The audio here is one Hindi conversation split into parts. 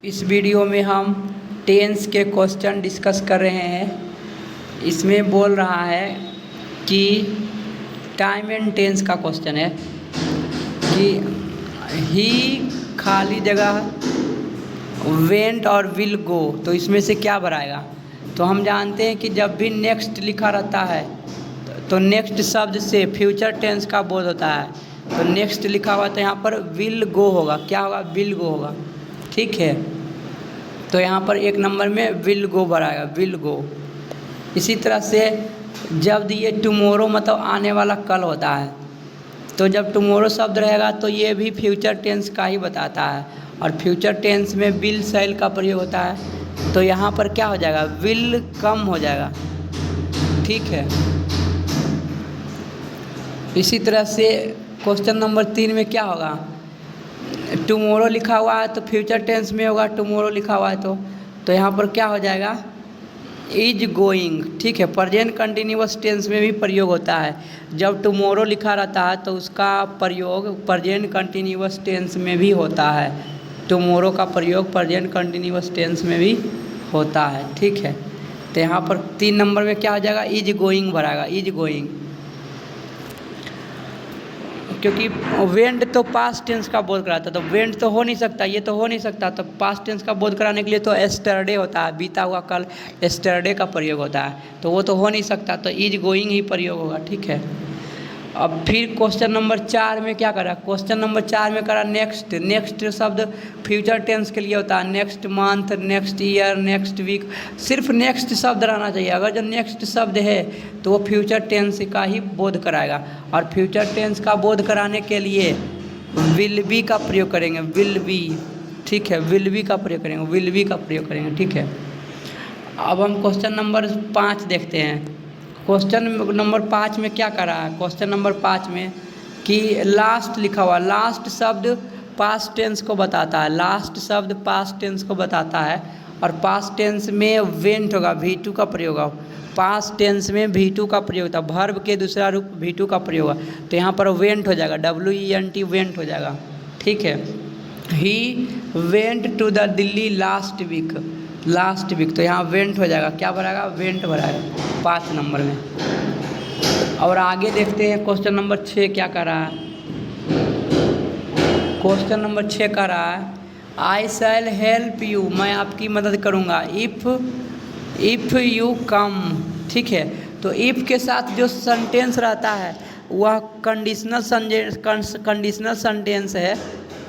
इस वीडियो में हम टेंस के क्वेश्चन डिस्कस कर रहे हैं। इसमें बोल रहा है कि टाइम एंड टेंस का क्वेश्चन है कि ही खाली जगह वेंट और विल गो, तो इसमें से क्या भराएगा। तो हम जानते हैं कि जब भी नेक्स्ट लिखा रहता है तो नेक्स्ट शब्द से फ्यूचर टेंस का बोध होता है। तो नेक्स्ट लिखा हुआ तो यहाँ पर विल गो होगा, क्या होगा, विल गो होगा। ठीक है, तो यहाँ पर एक नंबर में विल गो भराएगा, विल गो। इसी तरह से जब ये टुमोरो मतलब आने वाला कल होता है, तो जब टुमोरो शब्द रहेगा तो ये भी फ्यूचर टेंस का ही बताता है, और फ्यूचर टेंस में विल शैल का प्रयोग होता है। तो यहाँ पर क्या हो जाएगा, विल कम हो जाएगा। ठीक है, इसी तरह से क्वेश्चन नंबर 3 में क्या होगा, टुमोरो लिखा हुआ है तो फ्यूचर टेंस में होगा, टुमोरो लिखा हुआ है तो यहाँ पर क्या हो जाएगा, इज गोइंग। ठीक है, प्रेजेंट कंटिन्यूअस टेंस में भी प्रयोग होता है। जब टुमोरो लिखा रहता है तो उसका प्रयोग प्रेजेंट कंटिन्यूअस टेंस में भी होता है। टुमोरो का प्रयोग प्रेजेंट कंटिन्यूअस टेंस में भी होता है। ठीक है, तो यहाँ पर 3 नंबर में क्या हो जाएगा, इज गोइंग भराएगा, इज गोइंग। क्योंकि वेंट तो पास्ट टेंस का बोध कराता है, तो वेंट तो हो नहीं सकता, ये तो हो नहीं सकता। तो पास्ट टेंस का बोध कराने के लिए तो एस्टरडे होता है, बीता हुआ कल एस्टरडे का प्रयोग होता है, तो वो तो हो नहीं सकता, तो इज गोइंग ही प्रयोग होगा। ठीक है, अब फिर क्वेश्चन नंबर 4 में क्या करा, क्वेश्चन नंबर 4 में करा नेक्स्ट। नेक्स्ट शब्द फ्यूचर टेंस के लिए होता है, next month, next year, next week, सिर्फ नेक्स्ट शब्द रहना चाहिए। अगर जो नेक्स्ट शब्द है तो वो फ्यूचर टेंस का ही बोध कराएगा, और फ्यूचर टेंस का बोध कराने के लिए विल बी का प्रयोग करेंगे, विल बी। ठीक है, विल बी का प्रयोग करेंगे, विल बी का प्रयोग करेंगे। ठीक है, अब हम क्वेश्चन नंबर 5 देखते हैं। क्वेश्चन नंबर 5 में क्या करा है, क्वेश्चन नंबर 5 में कि लास्ट लिखा हुआ, लास्ट शब्द पास्ट टेंस को बताता है, लास्ट शब्द पास्ट टेंस को बताता है, और पास्ट टेंस में वेंट होगा, V2 का प्रयोग होगा। पास्ट टेंस में V2 का प्रयोग होता है, वर्ब के दूसरा रूप V2 का प्रयोग होगा, तो यहाँ पर वेंट हो जाएगा, WENT वेंट हो जाएगा। ठीक है, he went to the Delhi last week, last week, तो यहाँ वेंट हो जाएगा, क्या भराएगा, वेंट भराएगा 5 नंबर में। और आगे देखते हैं क्वेश्चन नंबर 6 क्या कर रहा है। क्वेश्चन नंबर 6 कर रहा है, आई शैल हेल्प यू, मैं आपकी मदद करूँगा, इफ़ यू कम। ठीक है, तो इफ़ के साथ जो सेंटेंस रहता है वह कंडीशनल सेंटेंस है,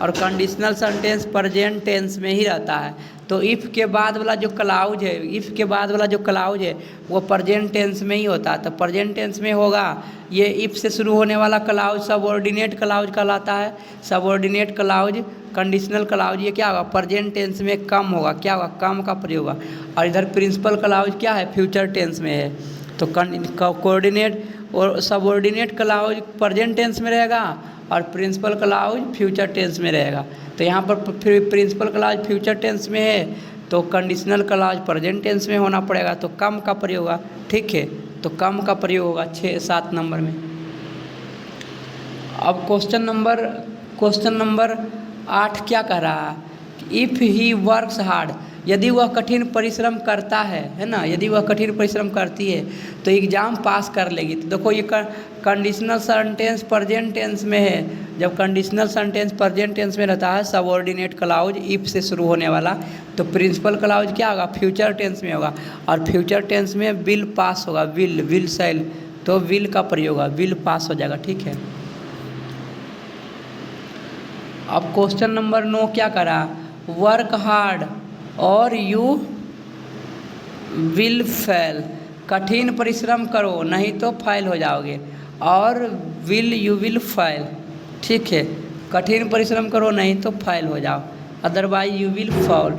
और कंडीशनल सेंटेंस प्रेजेंट टेंस में ही रहता है। तो इफ़ के बाद वाला जो क्लाउज है, इफ़ के बाद वाला जो क्लाउज है वो प्रेजेंट टेंस में ही होता है। तो प्रेजेंट टेंस में होगा, ये इफ़ से शुरू होने वाला क्लाउज सबऑर्डिनेट क्लाउज कहलाता है। सबऑर्डिनेट क्लाउज, कंडीशनल क्लाउज, ये क्या होगा, प्रेजेंट टेंस में कम होगा, क्या होगा, कम का प्रयोग होगा। और इधर प्रिंसिपल क्लाउज क्या है, फ्यूचर टेंस में है। तो कोऑर्डिनेट और सबऑर्डिनेट क्लाउज प्रेजेंट टेंस में रहेगा, और प्रिंसिपल क्लाउज फ्यूचर टेंस में रहेगा। तो यहाँ पर प्रिंसिपल क्लाउज फ्यूचर टेंस में है, तो कंडीशनल क्लाउज प्रेजेंट टेंस में होना पड़ेगा, तो कम का प्रयोग होगा। ठीक है, तो कम का प्रयोग होगा 6-7 नंबर में। अब क्वेश्चन नंबर 8 क्या कह रहा है, इफ़ ही वर्क्स हार्ड, यदि वह कठिन परिश्रम करता है ना, यदि वह कठिन परिश्रम करती है तो एग्ज़ाम पास कर लेगी। तो देखो ये कंडीशनल सेंटेंस प्रेजेंट टेंस में है। जब कंडीशनल सेंटेंस प्रेजेंट टेंस में रहता है, सबऑर्डिनेट क्लाउज इफ़ से शुरू होने वाला, तो प्रिंसिपल क्लाउज क्या होगा, फ्यूचर टेंस में होगा, और फ्यूचर टेंस में विल पास होगा, विल शैल, तो विल का प्रयोग होगा, विल पास हो जाएगा। ठीक है, अब क्वेश्चन नंबर 9 क्या करा, वर्क हार्ड और यू विल फेल, कठिन परिश्रम करो नहीं तो फेल हो जाओगे, और यू विल फेल। ठीक है, कठिन परिश्रम करो नहीं तो फेल हो जाओ, अदरवाइज यू विल फॉल।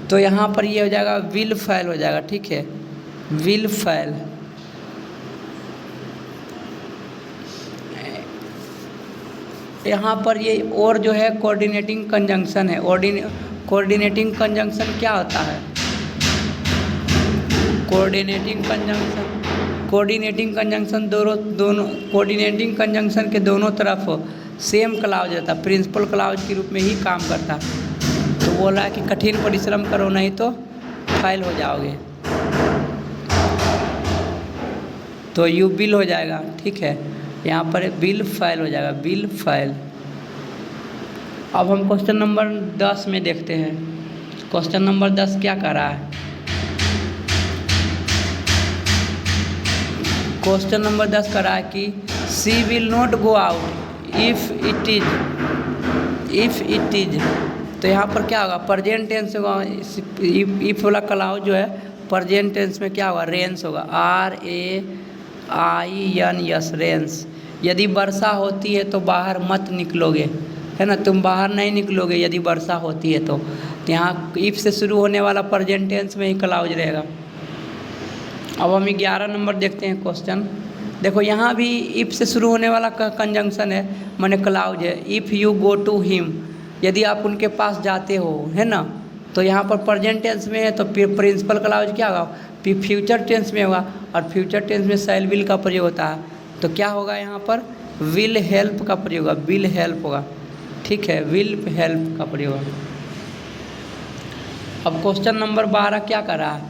तो यहाँ पर ये हो जाएगा, विल फेल हो जाएगा। ठीक है, विल फेल। यहाँ पर ये और जो है कोऑर्डिनेटिंग कंजंक्शन है। कोऑर्डिनेटिंग कंजंक्शन क्या होता है, कोऑर्डिनेटिंग कंजंक्शन दोनों कोऑर्डिनेटिंग कंजंक्शन के दोनों तरफ सेम क्लाउज रहता है, प्रिंसिपल क्लाउज के रूप में ही काम करता है। तो बोल रहा है कि कठिन परिश्रम करो नहीं तो फेल हो जाओगे, तो यू विल हो जाएगा। ठीक है, यहाँ पर विल फेल हो जाएगा, विल फेल। अब हम क्वेश्चन नंबर 10 में देखते हैं। क्वेश्चन नंबर 10 क्या कर रहा है? क्वेश्चन नंबर 10 कर रहा है कि she will not go out if it is. तो यहाँ पर क्या होगा? प्रेजेंट टेंस होगा। इफ वाला क्लाउज जो है प्रेजेंट टेंस में क्या होगा? रेंस होगा, RAINS, रेंस। यदि वर्षा होती है तो बाहर मत निकलोगे, है ना, तुम बाहर नहीं निकलोगे यदि वर्षा होती है तो यहाँ इफ से शुरू होने वाला प्रेजेंट टेंस में ही क्लाउज रहेगा। अब हम 11 नंबर देखते हैं क्वेश्चन। देखो यहाँ भी इफ से शुरू होने वाला कंजंक्शन है, माने क्लाउज है। If you go to him, यदि आप उनके पास जाते हो, है ना, तो यहाँ पर प्रेजेंट टेंस में है तो प्रिंसिपल क्लाउज क्या होगा? फ्यूचर टेंस में होगा, और फ्यूचर टेंस में शैल विल का प्रयोग होता है, तो क्या होगा यहाँ पर? विल हेल्प का प्रयोग होगा, विल हेल्प होगा। ठीक है, विल हेल्प का प्रयोग होगा। अब क्वेश्चन नंबर 12 क्या कर रहा है?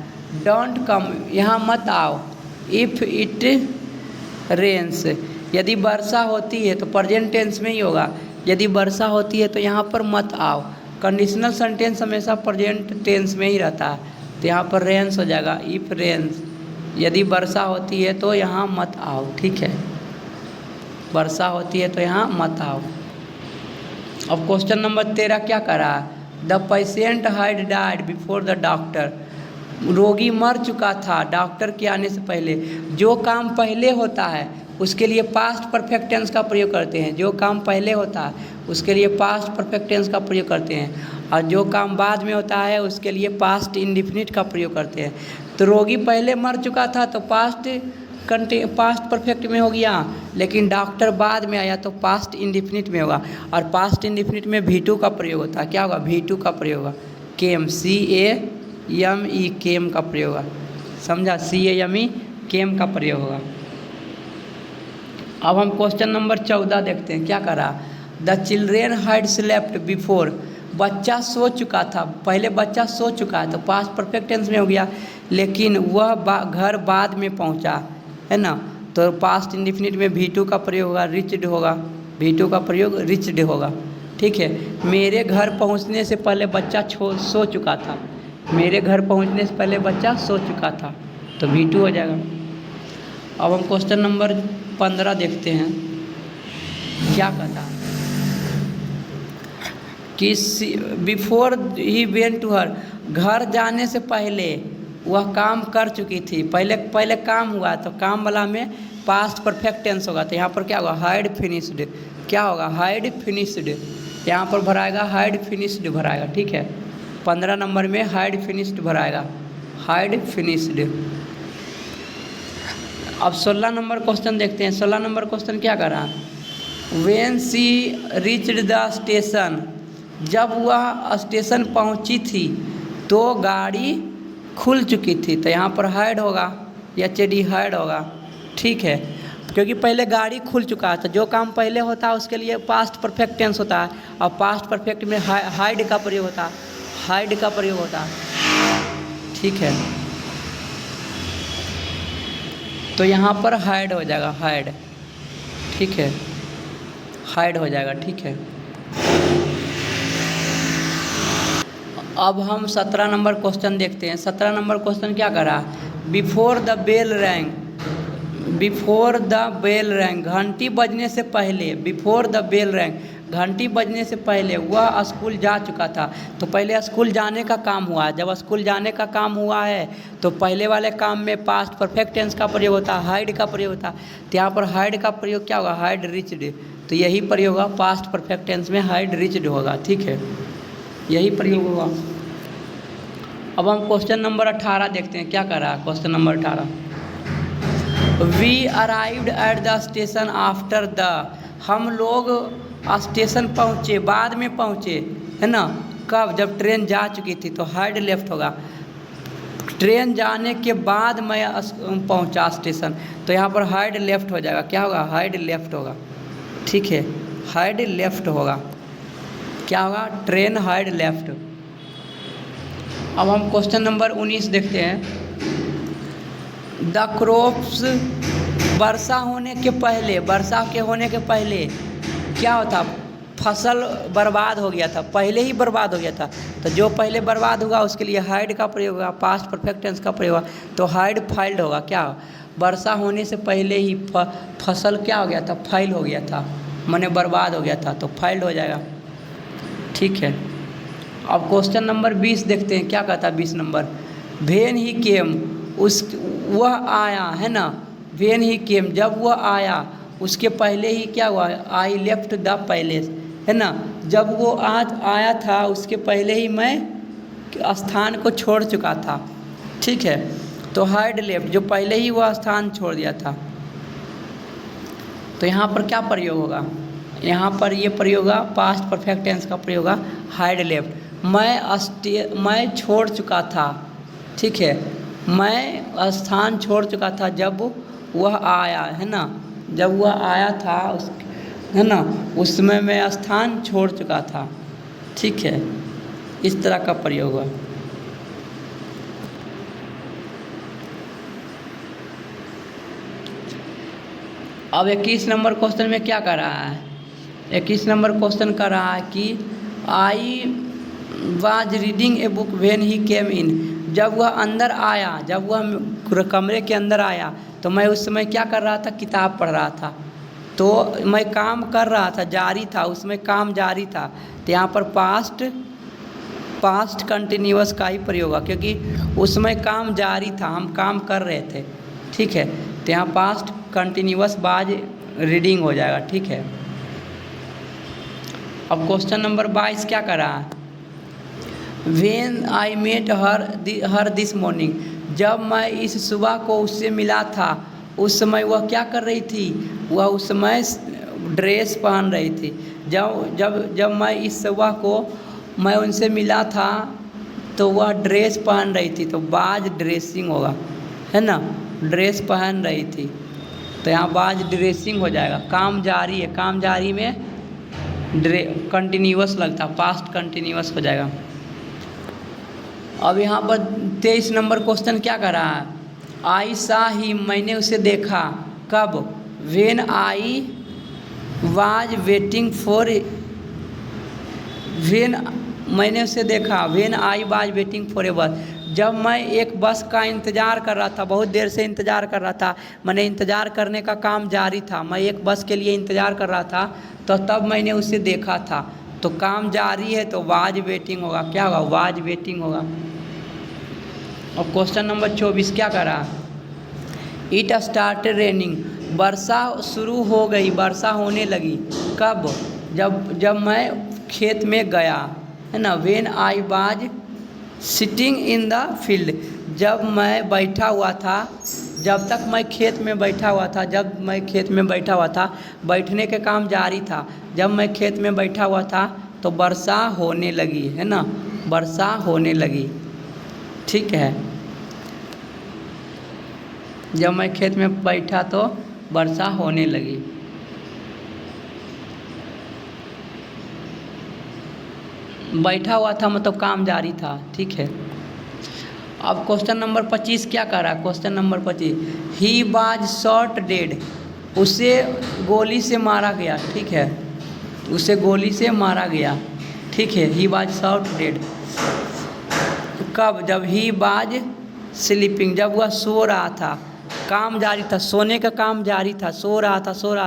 डोंट कम, यहाँ मत आओ। इफ़ इट रेन्स, यदि वर्षा होती है तो प्रेजेंट टेंस में ही होगा। यदि वर्षा होती है तो यहाँ पर मत आओ। कंडीशनल सेंटेंस हमेशा प्रेजेंट टेंस में ही रहता है, तो यहाँ पर रेन्स हो जाएगा। इफ़ रेन्स, यदि वर्षा होती है तो यहाँ मत आओ। ठीक है, वर्षा होती है तो यहाँ मत आओ। अब क्वेश्चन नंबर 13 क्या कर रहा है? The patient had died before the doctor, रोगी मर चुका था डॉक्टर के आने से पहले। जो काम पहले होता है उसके लिए पास्ट परफेक्ट टेंस का प्रयोग करते हैं। जो काम पहले होता है उसके लिए पास्ट परफेक्ट टेंस का प्रयोग करते हैं, और जो काम बाद में होता है उसके लिए पास्ट इंडिफिनिट का प्रयोग करते हैं। तो रोगी पहले मर चुका था तो पास्ट परफेक्ट में हो गया, लेकिन डॉक्टर बाद में आया तो पास्ट इंडिफिनिट में होगा, और पास्ट इंडिफिनिट में V2 का प्रयोग होता है। क्या होगा? V2 का प्रयोग होगा। केम, CAME, केम का प्रयोग होगा। समझा? CAME, केम का प्रयोग होगा। अब हम क्वेश्चन नंबर 14 देखते हैं। क्या करा? The children had slept before, बच्चा सो चुका था, पहले बच्चा सो चुका है तो पास्ट परफेक्ट टेंस में हो गया, लेकिन वह घर बाद में पहुंचा, है ना, तो पास्ट इंडिफिनिट में V2 का प्रयोग होगा, रिच्ड होगा। V2 का प्रयोग रिच्ड होगा। ठीक है, मेरे घर पहुंचने से पहले बच्चा सो चुका था। मेरे घर पहुंचने से पहले बच्चा सो चुका था, तो V2 हो जाएगा। अब हम क्वेश्चन नंबर 15 देखते हैं। क्या कहता है कि before he went to her, घर जाने से पहले वह काम कर चुकी थी। पहले काम हुआ तो काम वाला में पास्ट परफेक्ट टेंस होगा, तो यहाँ पर क्या होगा? Had finished. क्या होगा? Had finished. यहाँ पर भराएगा हैड फिनिश्ड भराएगा। ठीक है, 15 नंबर में हैड फिनिश्ड भराएगा, हैड फिनिश्ड। अब 16 नंबर क्वेश्चन देखते हैं। 16 नंबर क्वेश्चन क्या कर रहा है? When she reached the station, जब वह स्टेशन पहुंची थी तो गाड़ी खुल चुकी थी, तो यहाँ पर हैड होगा, HD हैड होगा। ठीक है, क्योंकि पहले गाड़ी खुल चुका है, तो जो काम पहले होता है उसके लिए पास्ट परफेक्ट टेंस होता है, और पास्ट परफेक्ट में हैड का प्रयोग होता है, हैड का प्रयोग होता है। ठीक है, तो यहाँ पर हाइड हो जाएगा, हाइड। ठीक है, हाइड हो जाएगा। ठीक है, अब हम 17 नंबर क्वेश्चन देखते हैं। 17 नंबर क्वेश्चन क्या कर रहा है? Before the bell rang, before the bell rang, घंटी बजने से पहले, बिफोर द बेल रैंग, घंटी बजने से पहले वह स्कूल जा चुका था। तो पहले स्कूल जाने का काम हुआ है। जब स्कूल जाने का काम हुआ है तो पहले वाले काम में पास्ट परफेक्ट टेंस का प्रयोग होता है, हाइड का प्रयोग होता है। तो यहाँ पर हाइड का प्रयोग क्या होगा? Had reached. तो यही प्रयोग होगा पास्ट परफेक्ट टेंस में, हाइड रिच्ड होगा। ठीक है, यही प्रयोग होगा। अब हम क्वेश्चन नंबर 18 देखते हैं। क्या कर रहा है question number 18? We arrived at the station after the, हम लोग स्टेशन पहुँचे, बाद में पहुँचे, है ना। कब? जब ट्रेन जा चुकी थी, तो हाइड लेफ्ट होगा। ट्रेन जाने के बाद मैं पहुँचा स्टेशन, तो यहाँ पर हाइड लेफ्ट हो जाएगा। क्या होगा? हाइड लेफ्ट होगा। ठीक है, हाइड लेफ्ट होगा। क्या होगा? Train hide left. अब हम क्वेश्चन नंबर 19 देखते हैं। द क्रॉप्स, वर्षा होने के पहले, वर्षा के होने के पहले क्या होता, फसल बर्बाद हो गया था, पहले ही बर्बाद हो गया था। तो जो पहले बर्बाद होगा उसके लिए हैड का प्रयोग होगा, पास्ट परफेक्ट टेंस का प्रयोग होगा। तो हैड फाइल्ड होगा, क्या वर्षा होने से पहले ही फसल क्या हो गया था, फाइल हो गया था, माने बर्बाद हो गया था, तो फाइल्ड हो जाएगा। ठीक है। अब क्वेश्चन नंबर 20 देखते हैं क्या कहता है। 20 नंबर, वेन ही केम, उस वह आया, है ना, वेन ही केम, जब वह आया, उसके पहले ही क्या हुआ, आई लेफ्ट द पैलेस, है ना, जब वो आज आया था उसके पहले ही मैं स्थान को छोड़ चुका था। ठीक है। तो हैड लेफ्ट, जो पहले ही वह स्थान छोड़ दिया था। तो यहाँ पर क्या प्रयोग होगा, यहाँ पर ये प्रयोग होगा, पास्ट परफेक्ट टेंस का प्रयोग होगा, हैड लेफ्ट। मैं छोड़ चुका था। ठीक है, मैं स्थान छोड़ चुका था जब वह आया, है ना, जब वह आया था उस, है ना, उसमें मैं स्थान छोड़ चुका था। ठीक है, इस तरह का प्रयोग हुआ। अब 21 नंबर क्वेश्चन में क्या कर रहा है, 21 नंबर क्वेश्चन कर रहा है कि I was reading a book when he came in, जब वह अंदर आया, जब वह कमरे के अंदर आया तो मैं उस समय क्या कर रहा था, किताब पढ़ रहा था। तो मैं काम कर रहा था, जारी था, उसमें काम जारी था। तो यहाँ पर पास्ट कंटिन्यूअस का ही प्रयोग होगा, क्योंकि उसमें काम जारी था, हम काम कर रहे थे। ठीक है, तो यहाँ पास्ट कंटिन्यूअस बाज रीडिंग हो जाएगा। ठीक है। अब क्वेश्चन नंबर 22 क्या कर रहा है, when I met her this morning, जब मैं इस सुबह को उससे मिला था, उस समय वह क्या कर रही थी, वह उस समय ड्रेस पहन रही थी। जब मैं इस सुबह को मैं उनसे मिला था तो वह ड्रेस पहन रही थी, तो बाज ड्रेसिंग होगा, है ना, ड्रेस पहन रही थी। तो यहाँ बाज ड्रेसिंग हो जाएगा। काम जारी है, काम जारी में कंटिन्यूअस लगता, पास्ट कंटिन्यूअस हो जाएगा। अब यहाँ पर 23 नंबर क्वेश्चन क्या कर रहा है, आई सा ही, मैंने उसे देखा, कब, when I was waiting for, when मैंने उसे देखा, when I was waiting for a बस, जब मैं एक बस का इंतज़ार कर रहा था, बहुत देर से इंतज़ार कर रहा था, मैंने इंतज़ार करने का काम जारी था, मैं एक बस के लिए इंतज़ार कर रहा था, तो तब मैंने उसे देखा था। तो काम जारी है तो वाज वेटिंग होगा, क्या होगा, वाज वेटिंग होगा। और क्वेश्चन नंबर 24 क्या कर रहा, इट स्टार्टेड रेनिंग, वर्षा शुरू हो गई, वर्षा होने लगी, कब, जब मैं खेत में गया, है ना, when I was sitting in the field, जब मैं बैठा हुआ था, जब तक मैं खेत में बैठा हुआ था, जब मैं खेत में बैठा हुआ था, बैठने के काम जारी था, जब मैं खेत में बैठा हुआ था तो वर्षा होने लगी, है ना, वर्षा होने लगी। ठीक है, जब मैं खेत में बैठा तो वर्षा होने लगी। बैठा हुआ था मतलब काम जारी था। ठीक है। अब क्वेश्चन नंबर 25 क्या कर रहा है, question number 25, he was shot dead, उसे गोली से मारा गया। ठीक है, उसे गोली से मारा गया। ठीक है, ही वाज शॉट डेड, कब, जब ही वाज स्लीपिंग, जब वह सो रहा था, काम जारी था, सोने का काम जारी था, सो रहा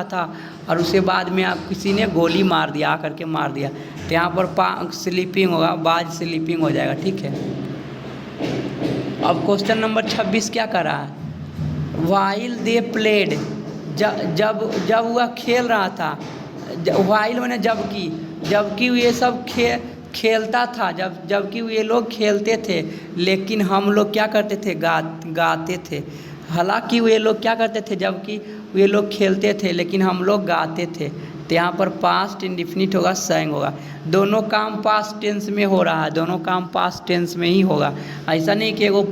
था और उसके बाद में आप किसी ने गोली मार दिया, आकर के मार दिया। तो यहाँ पर स्लीपिंग होगा, बाज स्लीपिंग हो जाएगा। ठीक है। अब क्वेश्चन नंबर 26 क्या कर रहा है, वाइल दे प्लेड, जब वह खेल रहा था, वाइल मैंने जबकि ये सब खेलता था, जबकि ये लोग खेलते थे, लेकिन हम लोग क्या करते थे, गाते थे। हालांकि वे लोग क्या करते थे, जबकि वे लोग खेलते थे लेकिन हम लोग गाते थे। तो यहाँ पर पास्ट इंडिफिनिट होगा, sang होगा। दोनों काम पास्ट टेंस में हो रहा है, दोनों काम पास्ट टेंस में ही होगा। ऐसा नहीं कि एगो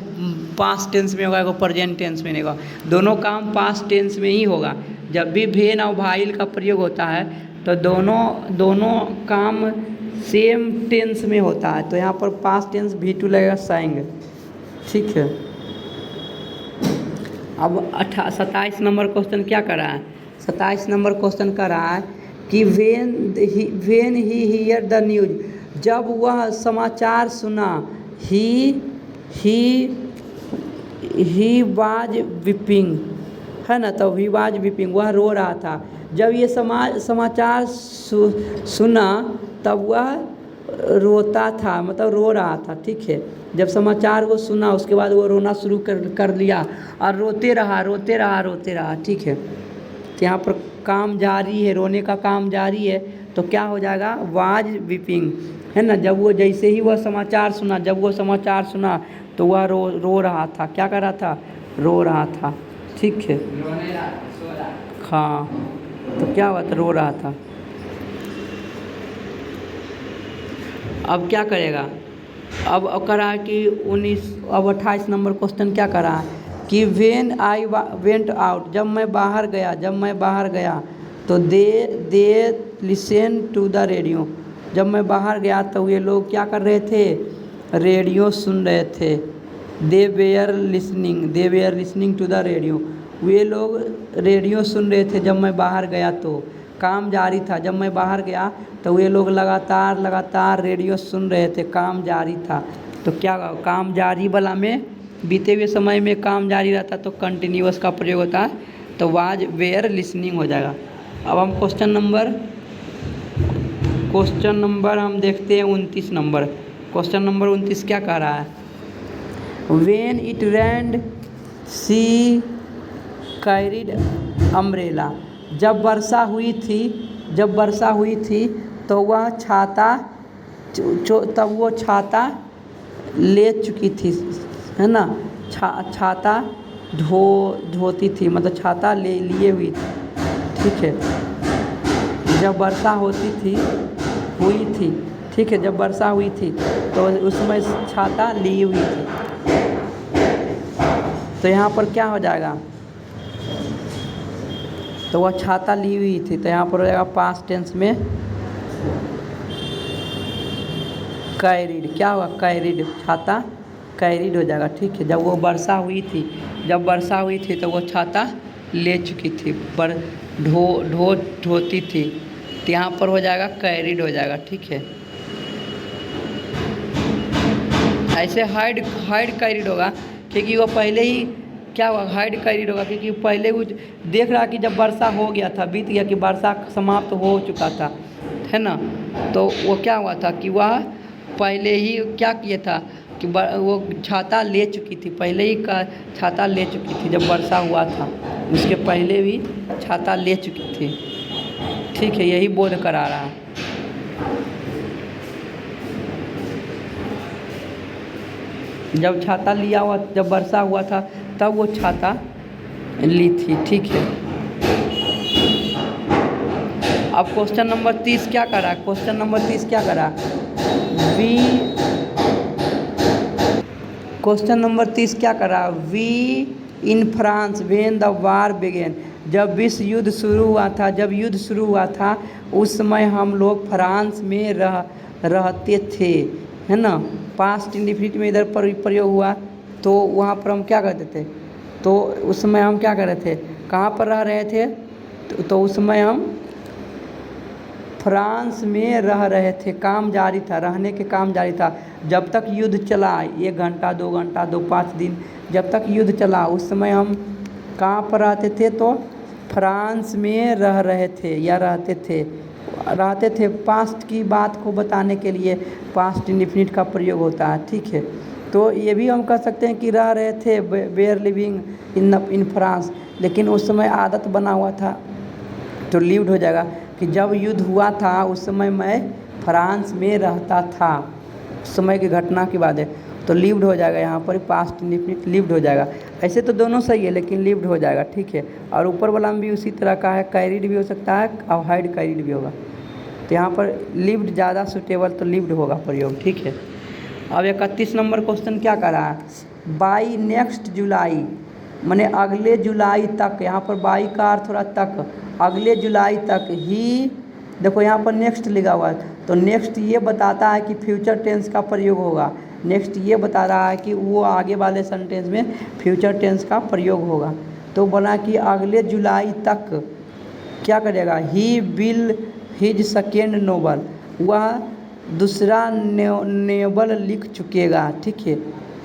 पास्ट टेंस में होगा, एगो प्रेजेंट टेंस में नहीं होगा, दोनों काम पास्ट टेंस में ही होगा। जब भी भेन और भाइल का प्रयोग होता है तो दोनों काम सेम टेंस में होता है, तो यहाँ पर पास्ट टेंस V2 लगेगा sang। ठीक है। अब 27 नंबर क्वेश्चन क्या कर रहा है? 27 नंबर क्वेश्चन कर रहा है कि when he here the news, जब वह समाचार सुना, ही वाज वीपिंग, है ना, तो ही वाज वीपिंग, वह रो रहा था। जब ये समाचार सुना तब वह रोता था, मतलब रो रहा था। ठीक है। जब समाचार को सुना उसके बाद वो रोना शुरू कर लिया और रोते रहा। ठीक है। तो यहाँ पर काम जारी है, रोने का काम जारी है, तो क्या हो जाएगा? वाज वीपिंग, है ना। जब वो जैसे ही वह समाचार सुना तो वह रो रहा था। क्या कर रहा था? रो रहा था। ठीक है। हाँ, तो क्या हुआ? तो रो रहा था। अब क्या करेगा? अब करा कि 28 नंबर क्वेश्चन क्या करा कि वेन आई वेंट आउट, जब मैं बाहर गया तो they listen to the radio, जब मैं बाहर गया तो ये लोग क्या कर रहे थे? रेडियो सुन रहे थे। They were listening to the radio, वे लोग रेडियो सुन रहे थे जब मैं बाहर गया, तो काम जारी था। जब मैं बाहर गया तो वे लोग लगातार रेडियो सुन रहे थे, काम जारी था। तो क्या काम जारी वाला में बीते हुए समय में काम जारी रहता तो कंटिन्यूअस का प्रयोग होता है, तो वाज वेयर लिसनिंग हो जाएगा। अब हम क्वेश्चन नंबर हम देखते हैं 29 नंबर। क्वेश्चन नंबर 29 क्या कह रहा है? When it rained she carried umbrella, जब वर्षा हुई थी तो वह छाता ले चुकी थी, है ना। छाता धोती थी, मतलब छाता लिए हुई थी। ठीक है। जब वर्षा हुई थी, ठीक है, जब वर्षा हुई थी तो उसमें छाता ली हुई थी। तो यहाँ पर क्या हो जाएगा? तो वह छाता ली हुई थी, तो यहाँ पर हो जाएगा पास्ट टेंस में कैरिड। क्या हुआ? कैरिड, छाता कैरिड हो जाएगा। ठीक है। जब वो वर्षा हुई थी तो वो छाता ले चुकी थी, पर ढोती थी, तो यहाँ पर हो जाएगा कैरिड हो जाएगा। ठीक है। ऐसे हाइड कैरिड होगा क्योंकि वो पहले ही क्या हुआ? हाइड कैरिड होगा क्योंकि पहले वो देख रहा कि जब वर्षा हो गया था, बीत गया, कि वर्षा समाप्त हो चुका था, है ना। तो वो क्या हुआ था कि वह पहले ही क्या किया था कि वो छाता ले चुकी थी, पहले ही का छाता ले चुकी थी। जब वर्षा हुआ था उसके पहले भी छाता ले चुकी थी। ठीक है, यही बोध करा रहा है। जब छाता लिया हुआ, जब वर्षा हुआ था तब वो छाता ली थी। ठीक है। अब क्वेश्चन नंबर 30 क्या करा? क्वेश्चन नंबर 30 क्या करा? क्वेश्चन नंबर 30 क्या करा? We in France when the war began, जब विश्व युद्ध शुरू हुआ था उस समय हम लोग फ्रांस में रहते थे, है ना। पास्ट इंडिफिनिट में इधर पर प्रयोग हुआ तो वहाँ पर हम क्या करते थे? तो उस समय हम क्या कर रहे थे? कहाँ पर रह रहे थे? तो उस समय हम फ्रांस में रह रहे थे, काम जारी था, रहने के काम जारी था। जब तक युद्ध चला, 1 घंटा 2 घंटा 5 दिन, जब तक युद्ध चला उस समय हम कहाँ पर रहते थे? तो फ्रांस में रह रहे थे या रहते थे। पास्ट की बात को बताने के लिए पास्ट इंडिफिनिट का प्रयोग होता है। ठीक है। तो ये भी हम कह सकते हैं कि रह रहे थे, वेयर लिविंग इन फ्रांस, लेकिन उस समय आदत बना हुआ था तो लिव्ड हो जाएगा कि जब युद्ध हुआ था उस समय मैं फ्रांस में रहता था, उस समय की घटना की बात है, तो लिव्ड हो जाएगा। यहाँ पर पास्ट इंडिफिनिट लिव्ड हो जाएगा। ऐसे तो दोनों सही है लेकिन लिव्ड हो जाएगा। ठीक है। और ऊपर वाला में भी उसी तरह का है, कैरिड भी हो सकता है और हाइड कैरिड भी होगा। तो यहाँ पर लिव्ड ज़्यादा सूटेबल, तो लिव्ड होगा प्रयोग। ठीक है। अब 31 नंबर क्वेश्चन क्या कर रहा है? बाई नेक्स्ट जुलाई, माने अगले जुलाई तक, यहाँ पर बाई का अर्थ थोड़ा तक, अगले जुलाई तक देखो यहाँ पर नेक्स्ट लिखा हुआ है, तो नेक्स्ट ये बताता है कि फ्यूचर टेंस का प्रयोग होगा। नेक्स्ट ये बता रहा है कि वो आगे वाले सेंटेंस में फ्यूचर टेंस का प्रयोग होगा। तो बोला कि अगले जुलाई तक क्या करेगा, he will his second novel, वह दूसरा नोवेल लिख चुकेगा। ठीक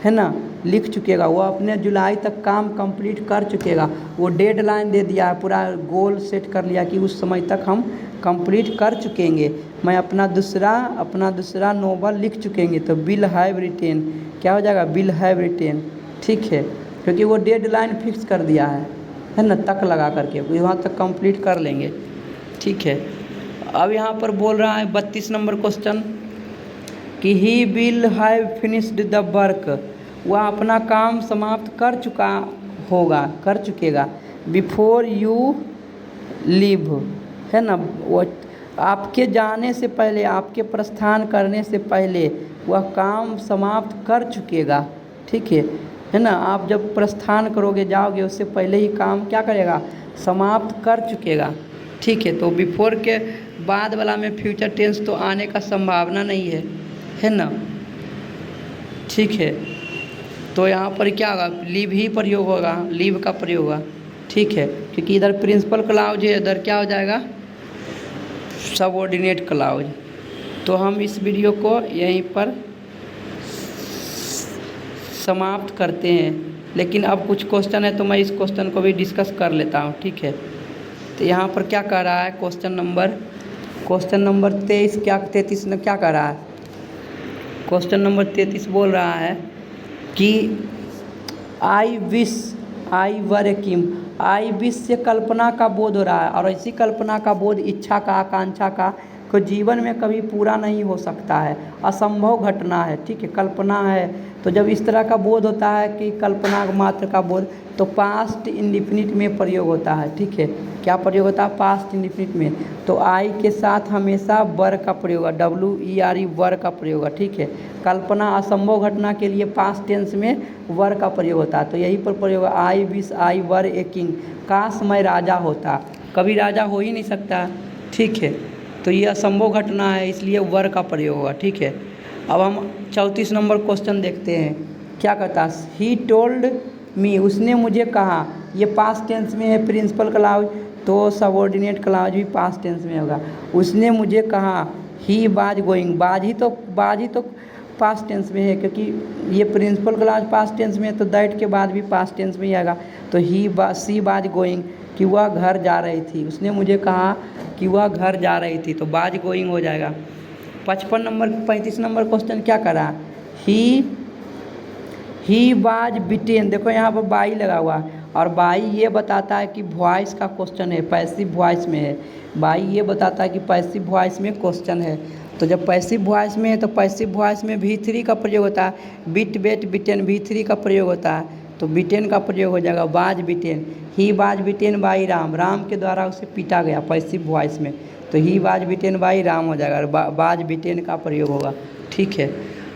है ना, लिख चुकेगा, वो अपने जुलाई तक काम कंप्लीट कर चुकेगा। वो डेडलाइन दे दिया है, पूरा गोल सेट कर लिया कि उस समय तक हम कंप्लीट कर चुकेंगे, मैं अपना दूसरा नोवेल लिख चुकेंगे। तो विल हैव रिटेन क्या हो जाएगा, विल हैव रिटेन। ठीक है, क्योंकि वो डेडलाइन फिक्स कर दिया है ना, तक लगा करके वहाँ तक कंप्लीट कर लेंगे। ठीक है, अब यहाँ पर बोल रहा है 32 नंबर क्वेश्चन कि he will have finished the work, वह अपना काम समाप्त कर चुकेगा बिफोर यू लीव, है ना, वो आपके जाने से पहले, आपके प्रस्थान करने से पहले वह काम समाप्त कर चुकेगा। ठीक है ना, आप जब प्रस्थान करोगे, जाओगे, उससे पहले ही काम क्या करेगा, समाप्त कर चुकेगा। ठीक है, तो बिफोर के बाद वाला में फ्यूचर टेंस तो आने का संभावना नहीं है ना। ठीक है, तो यहाँ पर क्या होगा, लीव ही प्रयोग होगा, लीव का प्रयोग होगा। ठीक है, क्योंकि इधर प्रिंसिपल क्लाउज है, इधर क्या हो जाएगा, सबऑर्डिनेट क्लाउज। तो हम इस वीडियो को यहीं पर समाप्त करते हैं, लेकिन अब कुछ क्वेश्चन है तो मैं इस क्वेश्चन को भी डिस्कस कर लेता हूँ। ठीक है, तो यहाँ पर क्या कह रहा है, क्वेश्चन नंबर 33 ने क्या कह रहा है, क्वेश्चन नंबर 33 बोल रहा है कि I wish I were a king. I wish से कल्पना का बोध हो रहा है, और ऐसी कल्पना का बोध इच्छा का, आकांक्षा का को जीवन में कभी पूरा नहीं हो सकता है, असंभव घटना है। ठीक है, कल्पना है, तो जब इस तरह का बोध होता है कि कल्पना मात्र का बोध, तो पास्ट इंडिफिनिट में प्रयोग होता है। ठीक है, क्या प्रयोग होता है, पास्ट इंडिफिनिट में। तो आई के साथ हमेशा वर का प्रयोग है, WERE वर का प्रयोग है। ठीक है, कल्पना असंभव घटना के लिए पास्ट टेंस में वर का प्रयोग होता है, तो यही पर प्रयोग है, I wish I were a king, काश मैं राजा होता, कभी राजा हो ही नहीं सकता। ठीक है, तो ये असंभव घटना है, इसलिए वर का प्रयोग होगा। ठीक है, अब हम 34 नंबर क्वेश्चन देखते हैं, क्या कहता है, ही टोल्ड मी, उसने मुझे कहा, ये पास्ट टेंस में है प्रिंसिपल क्लाउज, तो सबऑर्डिनेट क्लाउज भी पास्ट टेंस में होगा। उसने मुझे कहा, ही वाज गोइंग, बाज ही तो पास्ट टेंस में है, क्योंकि ये प्रिंसिपल क्लाउज पास्ट टेंस में है, तो दैट के बाद भी पास्ट टेंस में ही आएगा। तो सी वाज गोइंग, कि वह घर जा रही थी, उसने मुझे कहा कि वह घर जा रही थी, तो वाज गोइंग हो जाएगा। 35 नंबर क्वेश्चन क्या करा, ही वाज बिटेन, देखो यहाँ पर बाई लगा हुआ है, और बाई ये बताता है कि वॉइस का क्वेश्चन है, पैसिव वॉइस में है। बाई ये बताता है कि पैसिव वॉइस में क्वेश्चन है, तो जब पैसिव वॉइस में है तो पैसिव वॉइस में V3 का प्रयोग होता है, बिट बेट बिटेन V3 का प्रयोग होता है, तो बिटेन का प्रयोग हो जाएगा, was bitten. He was bitten by Ram, Ram के द्वारा उसे पीटा गया पैसिव वॉइस में, तो he was bitten by Ram हो जाएगा, वाज बिटेन का प्रयोग होगा। ठीक है,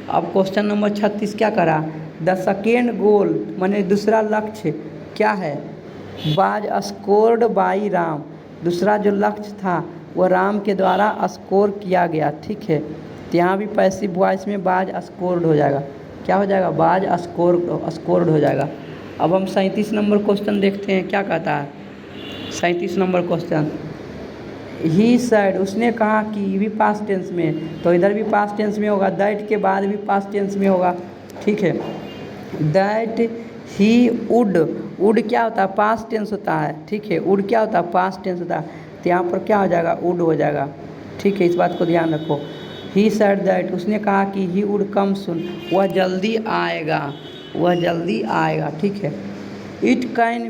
अब क्वेश्चन नंबर 36 क्या करा, द सेकेंड गोल, माने दूसरा लक्ष्य क्या है, वाज स्कोर्ड बाई राम, दूसरा जो लक्ष्य था वह राम के द्वारा स्कोर किया गया। ठीक है, तो यहाँ भी पैसिव वॉइस में वाज स्कोर्ड हो जाएगा, क्या हो जाएगा, वाज स्कोर्ड हो जाएगा। अब हम 37 नंबर क्वेश्चन देखते हैं, क्या कहता है 37 नंबर क्वेश्चन, ही सैड, उसने कहा कि ये भी पास्ट टेंस में, तो इधर भी पास्ट टेंस में होगा, दैट के बाद भी पास्ट टेंस में होगा। ठीक है, दैट ही वुड क्या होता है, पास्ट टेंस होता है। ठीक है, वुड क्या होता है, पास्ट टेंस होता है, तो यहाँ पर क्या हो जाएगा, वुड हो जाएगा। ठीक है, इस बात को ध्यान रखो। ही सैड दैट, उसने कहा कि ही वुड कम सून, वह जल्दी आएगा, वह जल्दी आएगा। ठीक है, इट कैन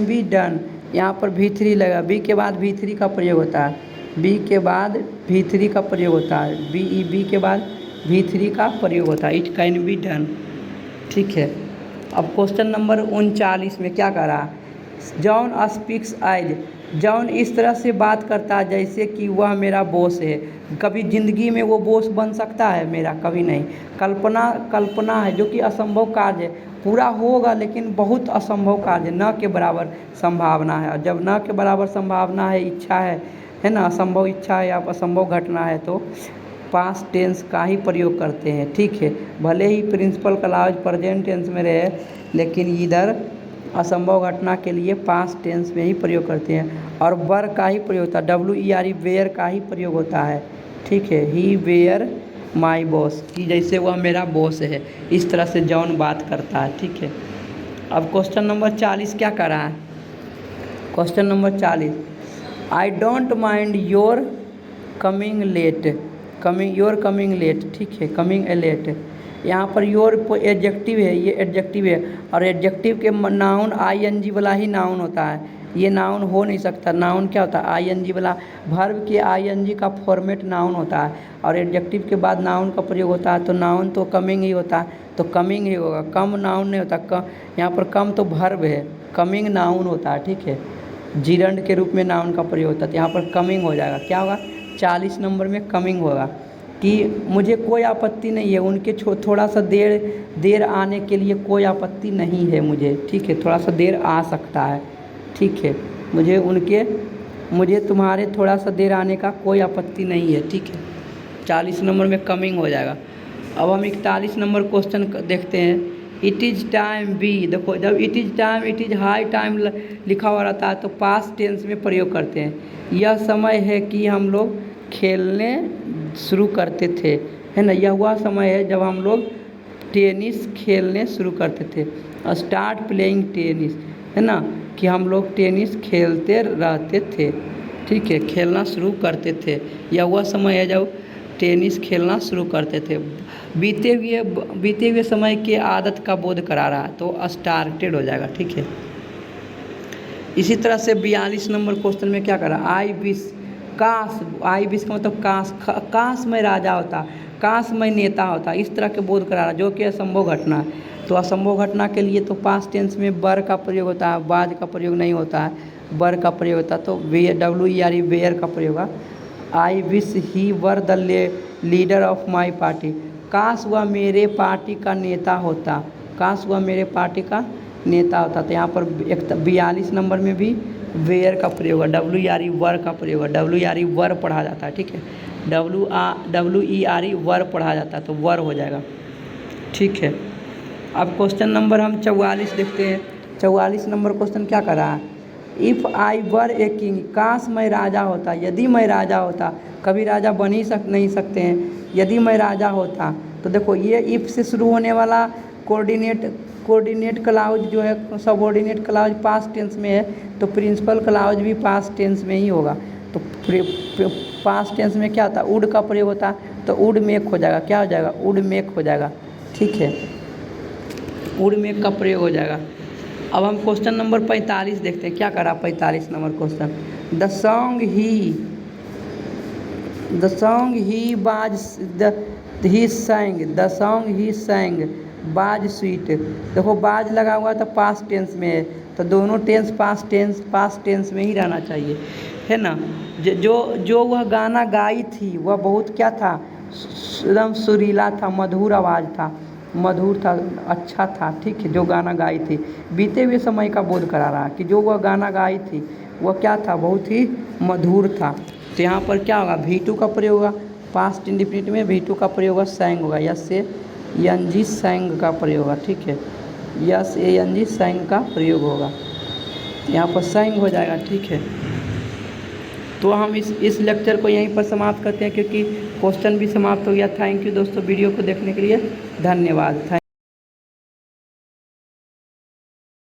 बी डन, यहाँ पर V3 लगा, बी के बाद V3 का प्रयोग होता है, बी के बाद V3 का प्रयोग होता है, बी के बाद V3 का प्रयोग होता है, इट कैन बी डन। ठीक है, अब क्वेश्चन नंबर 39 में क्या कह रहा है, जॉन स्पीक्स एज, जॉन इस तरह से बात करता है जैसे कि वह मेरा बॉस है। कभी ज़िंदगी में वो बॉस बन सकता है मेरा, कभी नहीं। कल्पना है जो कि असंभव कार्य है, पूरा होगा लेकिन बहुत असंभव कार्य, न के बराबर संभावना है, और जब न के बराबर संभावना है, इच्छा है ना, असंभव इच्छा है या असंभव घटना है तो पास्ट टेंस का ही प्रयोग करते हैं, ठीक है। भले ही प्रिंसिपल क्लॉज प्रेजेंट टेंस में रहे, लेकिन इधर असंभव घटना के लिए पास्ट टेंस में ही प्रयोग करते हैं। और वर का ही प्रयोग होता है, WERE वेयर का ही प्रयोग होता है, ठीक है। ही वेयर माई बॉस, कि जैसे वह मेरा बॉस है, इस तरह से जॉन बात करता है, ठीक है। अब क्वेश्चन नंबर 40 क्या कर रहा है? Question number 40, I don't mind your coming late, your coming late, ठीक है, कमिंग लेट। यहाँ पर योर एडजेक्टिव है, ये एडजेक्टिव है, और एडजेक्टिव के नाउन ING वाला ही नाउन होता है, ये नाउन हो नहीं सकता। नाउन क्या होता है? ING वाला, वर्ब के ING का फॉर्मेट नाउन होता है, और एडजेक्टिव के बाद नाउन का प्रयोग होता है, तो नाउन तो कमिंग ही होता है, तो कमिंग ही होगा, कम नाउन नहीं होता। यहाँ पर कम तो वर्ब है, कमिंग नाउन होता है, ठीक है। जिरंड के रूप में नाउन का प्रयोग होता है, तो यहाँ पर कमिंग हो जाएगा। क्या होगा? 40 नंबर में कमिंग होगा कि मुझे कोई आपत्ति नहीं है, उनके थोड़ा सा देर आने के लिए कोई आपत्ति नहीं है मुझे, ठीक है, थोड़ा सा देर आ सकता है, ठीक है, मुझे तुम्हारे थोड़ा सा देर आने का कोई आपत्ति नहीं है, ठीक है। 40 नंबर में कमिंग हो जाएगा। अब हम 41 नंबर क्वेश्चन देखते हैं। इट इज़ टाइम बी, देखो जब it is time, it is high time लिखा हुआ रहता है तो पास्ट टेंस में प्रयोग करते हैं। यह समय है कि हम लोग खेलने शुरू करते थे, है ना, यह वह समय है जब हम लोग टेनिस खेलने शुरू करते थे। स्टार्ट प्लेइंग टेनिस, है ना, कि हम लोग टेनिस खेलते रहते थे, ठीक है, खेलना शुरू करते थे। यह वह समय है जब टेनिस खेलना शुरू करते थे। बीते हुए समय के आदत का बोध करा रहा है तो स्टार्टेड हो जाएगा, ठीक है। इसी तरह से 42 नंबर क्वेश्चन में क्या करा? आई विश, काश, आई विश का मतलब काश मैं राजा होता, काश मैं नेता होता, इस तरह के बोध करा रहा, जो कि असंभव घटना है। तो असंभव घटना के लिए तो पास्ट टेंस में वर का प्रयोग होता है, बाज का प्रयोग नहीं होता है, वर का प्रयोग होता है, तो WERE वेयर का प्रयोग होगा। I wish he were the leader of my party, काश वह मेरे पार्टी का नेता होता, काश वह मेरे पार्टी का नेता होता। तो यहाँ पर 42 नंबर में भी वेयर का प्रयोग है, WERE वर का प्रयोग है, WERE वर पढ़ा जाता है, ठीक है, WERE वर पढ़ा जाता है तो वर हो जाएगा, ठीक है। अब क्वेश्चन नंबर हम 44 देखते हैं। 44 नंबर क्वेश्चन क्या कर रहा है? If I were a king, काश मैं राजा होता, यदि मैं राजा होता, कभी राजा बन ही नहीं सकते हैं, यदि मैं राजा होता। तो देखो ये इफ़ से शुरू होने वाला कोऑर्डिनेट क्लाउज जो है, सबऑर्डिनेट क्लाउज पास्ट टेंस में है, तो प्रिंसिपल क्लाउज भी पास्ट टेंस में ही होगा। तो पास्ट टेंस में क्या होता है? वुड का प्रयोग होता है, तो वुड मेक हो जाएगा, क्या हो जाएगा? वुड मेक हो जाएगा, ठीक है, वुड मेक का प्रयोग हो जाएगा। अब हम क्वेश्चन नंबर 45 देखते हैं। क्या करा 45 नंबर क्वेश्चन? द सॉन्ग ही सैंग बाज स्वीट। देखो बाज लगा हुआ था, पास्ट टेंस में है, तो दोनों टेंस पास्ट टेंस में ही रहना चाहिए, है ना। जो वह गाना गाई थी वह बहुत क्या था? एकदम सुरीला था, मधुर आवाज़ था, मधुर था, अच्छा था, ठीक है, जो गाना गाई थी। बीते हुए समय का बोध करा रहा कि जो वह गाना गाई थी वह क्या था? बहुत ही मधुर था। तो यहाँ पर क्या होगा? V2 का प्रयोग होगा, पास्ट इंडिफिनिट में V2 का प्रयोग होगा, सैंग होगा, SANG सैंग का प्रयोग होगा, ठीक है, SANG सैंग का प्रयोग होगा, यहाँ पर सैंग हो जाएगा, ठीक है। तो हम इस लेक्चर को यहीं पर समाप्त करते हैं, क्योंकि क्वेश्चन भी समाप्त हो गया। थैंक यू दोस्तों वीडियो को देखने के लिए, धन्यवाद।